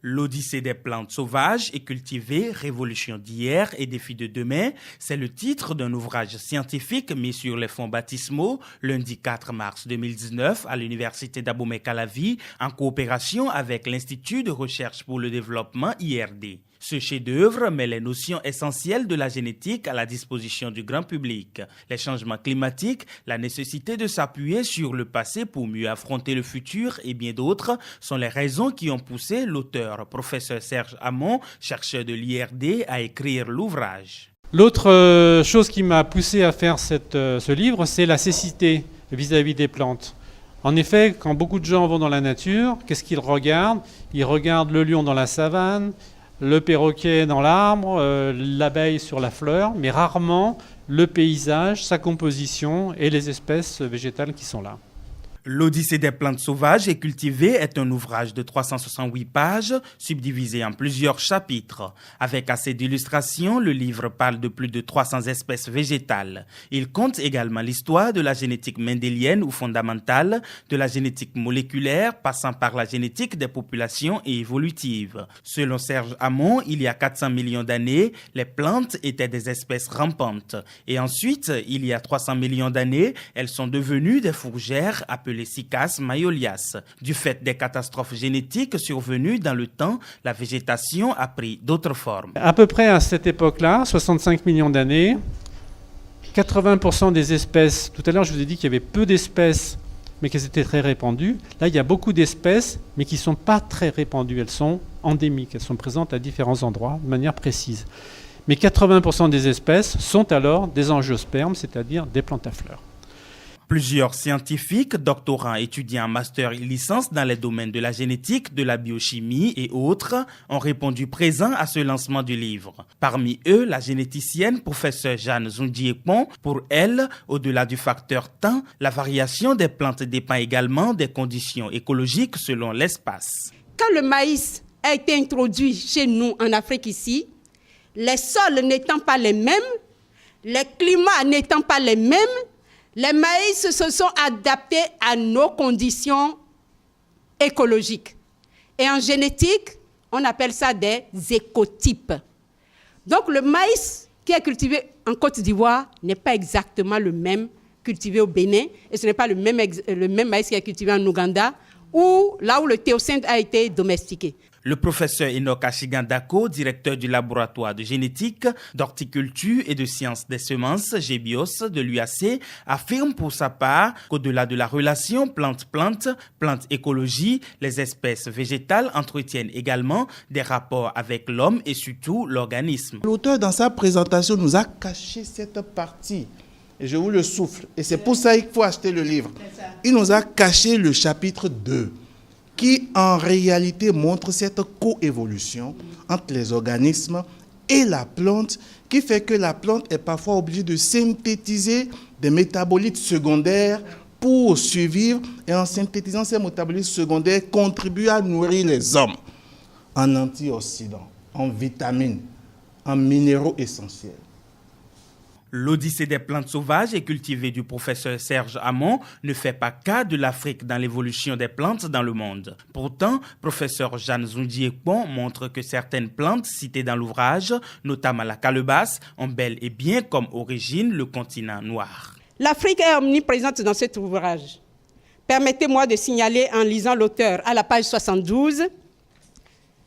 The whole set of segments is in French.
L'Odyssée des plantes sauvages et cultivées, révolution d'hier et défi de demain, c'est le titre d'un ouvrage scientifique mis sur les fonds baptismaux lundi 4 mars 2019 à l'université d'Abomey-Calavi en coopération avec l'Institut de recherche pour le développement IRD. Ce chef-d'œuvre met les notions essentielles de la génétique à la disposition du grand public. Les changements climatiques, la nécessité de s'appuyer sur le passé pour mieux affronter le futur et bien d'autres sont les raisons qui ont poussé l'auteur, professeur Serge Hamon, chercheur de l'IRD, à écrire l'ouvrage. L'autre chose qui m'a poussé à faire ce livre, c'est la cécité vis-à-vis des plantes. En effet, quand beaucoup de gens vont dans la nature, qu'est-ce qu'ils regardent? Ils regardent le lion dans la savane, le perroquet dans l'arbre, l'abeille sur la fleur, mais rarement le paysage, sa composition et les espèces végétales qui sont là. L'Odyssée des plantes sauvages et cultivées est un ouvrage de 368 pages, subdivisé en plusieurs chapitres. Avec assez d'illustrations, le livre parle de plus de 300 espèces végétales. Il compte également l'histoire de la génétique mendélienne ou fondamentale, de la génétique moléculaire, passant par la génétique des populations et évolutive. Selon Serge Hamon, il y a 400 millions d'années, les plantes étaient des espèces rampantes. Et ensuite, il y a 300 millions d'années, elles sont devenues des fourgères appelées Cycas maiolias. Du fait des catastrophes génétiques survenues dans le temps, la végétation a pris d'autres formes. À peu près à cette époque-là, 65 millions d'années, 80% des espèces, tout à l'heure je vous ai dit qu'il y avait peu d'espèces, mais qu'elles étaient très répandues. Là, il y a beaucoup d'espèces, mais qui ne sont pas très répandues. Elles sont endémiques, elles sont présentes à différents endroits de manière précise. Mais 80% des espèces sont alors des angiospermes, c'est-à-dire des plantes à fleurs. Plusieurs scientifiques, doctorants, étudiants, master et licence dans les domaines de la génétique, de la biochimie et autres ont répondu présents à ce lancement du livre. Parmi eux, la généticienne professeure Jeanne Zoundiekpon. Pour elle, au-delà du facteur temps, la variation des plantes dépend également des conditions écologiques selon l'espace. Quand le maïs a été introduit chez nous en Afrique ici, les sols n'étant pas les mêmes, les climats n'étant pas les mêmes, les maïs se sont adaptés à nos conditions écologiques. Et en génétique, on appelle ça des écotypes. Donc le maïs qui est cultivé en Côte d'Ivoire n'est pas exactement le même cultivé au Bénin, et ce n'est pas le même maïs qui est cultivé en Ouganda, ou là où le théocinthe a été domestiqué. Le professeur Enoch Achigandako, directeur du laboratoire de génétique, d'horticulture et de sciences des semences, GBIOS, de l'UAC, affirme pour sa part qu'au-delà de la relation plante-plante, plante-écologie, les espèces végétales entretiennent également des rapports avec l'homme et surtout l'organisme. L'auteur, dans sa présentation, nous a caché cette partie. Et je vous le souffle. Et c'est pour ça qu'il faut acheter le livre. Il nous a caché le chapitre 2. Qui en réalité montre cette coévolution entre les organismes et la plante, qui fait que la plante est parfois obligée de synthétiser des métabolites secondaires pour survivre, et en synthétisant ces métabolites secondaires, contribuent à nourrir les hommes en antioxydants, en vitamines, en minéraux essentiels. L'Odyssée des plantes sauvages et cultivées du professeur Serge Hamon ne fait pas cas de l'Afrique dans l'évolution des plantes dans le monde. Pourtant, professeur Jeanne Zoundiekpon montre que certaines plantes citées dans l'ouvrage, notamment la calebasse, ont bel et bien comme origine le continent noir. L'Afrique est omniprésente dans cet ouvrage. Permettez-moi de signaler en lisant l'auteur à la page 72.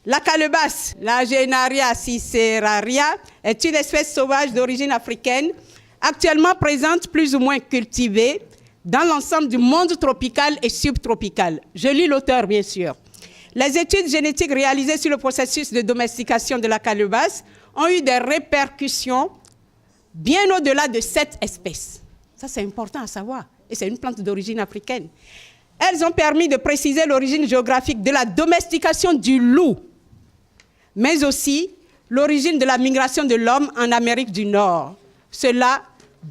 La calebasse, la Genaria ciceraria, est une espèce sauvage d'origine africaine, actuellement présente plus ou moins cultivée dans l'ensemble du monde tropical et subtropical. Je lis l'auteur, bien sûr. Les études génétiques réalisées sur le processus de domestication de la calebasse ont eu des répercussions bien au-delà de cette espèce. Ça, c'est important à savoir. Et c'est une plante d'origine africaine. Elles ont permis de préciser l'origine géographique de la domestication du loup, mais aussi l'origine de la migration de l'homme en Amérique du Nord. Cela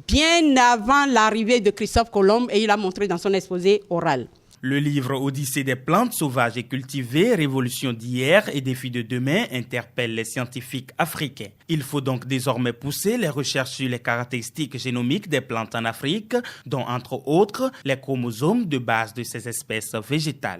bien avant l'arrivée de Christophe Colomb, et il a montré dans son exposé oral. Le livre Odyssée des plantes sauvages et cultivées, révolution d'hier et défi de demain interpelle les scientifiques africains. Il faut donc désormais pousser les recherches sur les caractéristiques génomiques des plantes en Afrique, dont entre autres les chromosomes de base de ces espèces végétales.